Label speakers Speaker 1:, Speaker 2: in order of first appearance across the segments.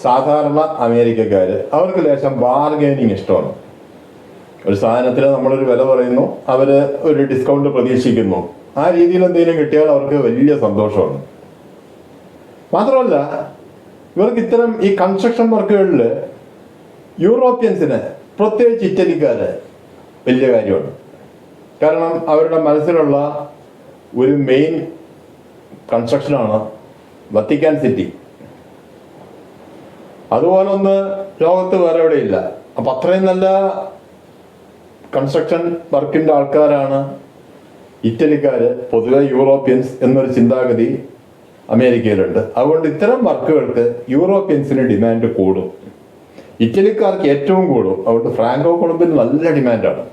Speaker 1: സാധാരണ അമേരിക്കക്കാർ അവർക്ക് ലേശം ബാർഗെയിനിങ് ഇഷ്ടമാണ്. ഒരു സാധനത്തിന് നമ്മളൊരു വില പറയുന്നു, അവർ ഒരു ഡിസ്കൗണ്ട് പ്രതീക്ഷിക്കുന്നു. ആ രീതിയിൽ എന്തെങ്കിലും കിട്ടിയാൽ അവർക്ക് വലിയ സന്തോഷമാണ്. മാത്രമല്ല, ഇവർക്ക് ഇത്തരം ഈ കൺസ്ട്രക്ഷൻ വർക്കുകളിൽ യൂറോപ്യൻസിന്, പ്രത്യേകിച്ച് ഇറ്റലിക്കാർ വലിയ കാര്യമാണ്. കാരണം അവരുടെ മനസ്സിലുള്ള ഒരു മെയിൻ കൺസ്ട്രക്ഷനാണ് വത്തിക്കാൻ സിറ്റി. അതുപോലൊന്ന് ലോകത്ത് വേറെ എവിടെയില്ല. അപ്പം അത്രയും നല്ല കൺസ്ട്രക്ഷൻ വർക്കിൻ്റെ ആൾക്കാരാണ് ഇറ്റലിക്കാർ, പൊതുവെ യൂറോപ്യൻസ് എന്നൊരു ചിന്താഗതി അമേരിക്കയിലുണ്ട്. അതുകൊണ്ട് ഇത്തരം വർക്കുകൾക്ക് യൂറോപ്യൻസിന് ഡിമാൻഡ് കൂടും, ഇറ്റലിക്കാർക്ക് ഏറ്റവും കൂടും. അതുകൊണ്ട് ഫ്രാങ്കോ കൊളംബിന് നല്ല ഡിമാൻഡാണ്.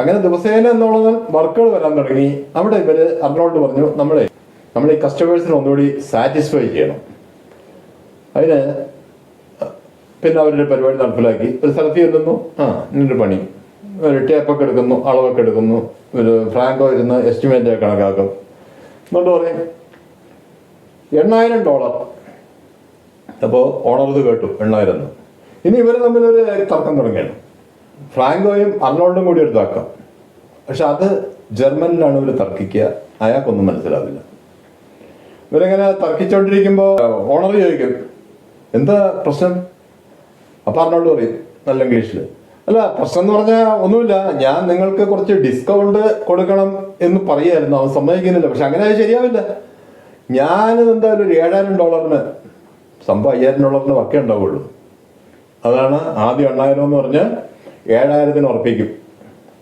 Speaker 1: അങ്ങനെ ദിവസേന എന്നുള്ള വർക്കുകൾ വരാൻ തുടങ്ങി. അവിടെ ഇവര് അർണോൾഡ് പറഞ്ഞു, നമ്മൾ ഈ കസ്റ്റമേഴ്സിനെ ഒന്നുകൂടി സാറ്റിസ്ഫൈ ചെയ്യണം. അതിന് പിന്നെ അവരൊരു പരിപാടി നടപ്പിലാക്കി. ഒരു സ്ഥലത്ത് ചെല്ലുന്നു, ഇന്നൊരു പണി, ഒരു ടേപ്പൊക്കെ എടുക്കുന്നു, അളവൊക്കെ എടുക്കുന്നു, ഒരു ഫ്രാങ്കോ ഇരുന്ന് എസ്റ്റിമേറ്റ് കണക്കാക്കും. എന്നിട്ട് പറയും $8,000. അപ്പോൾ ഓണർ ഇത് കേട്ടു, 8,000. ഇനി ഇവർ തമ്മിലൊരു തർക്കം തുടങ്ങിയാണ്. ഫ്രാങ്കോയും അർണോൾഡും കൂടി ഒരു തർക്കം. പക്ഷെ അത് ജർമ്മനിലാണ് ഇവർ തർക്കിക്കുക. അയാൾക്കൊന്നും മനസ്സിലാവില്ല. ഇവരിങ്ങനെ തർക്കിച്ചോണ്ടിരിക്കുമ്പോൾ ഓണർ ചോദിക്കും, എന്താ പ്രശ്നം? അപ്പം അർണോൾഡ് പറയും നല്ല ഇംഗ്ലീഷിൽ, അല്ല പ്രശ്നം എന്ന് പറഞ്ഞാൽ ഒന്നുമില്ല, ഞാൻ നിങ്ങൾക്ക് കുറച്ച് ഡിസ്കൗണ്ട് കൊടുക്കണം എന്ന് പറയായിരുന്നു. അവൻ സമ്മതിക്കുന്നില്ല. പക്ഷെ അങ്ങനെ അത് ശരിയാവില്ല. ഞാനിത് എന്തായാലും ഒരു $7,000 സംഭവം $5,000 വക്കേ ഉണ്ടാവുള്ളൂ. അതാണ് ആദ്യം 8,000 എന്ന് പറഞ്ഞ് 7,000 ഉറപ്പിക്കും.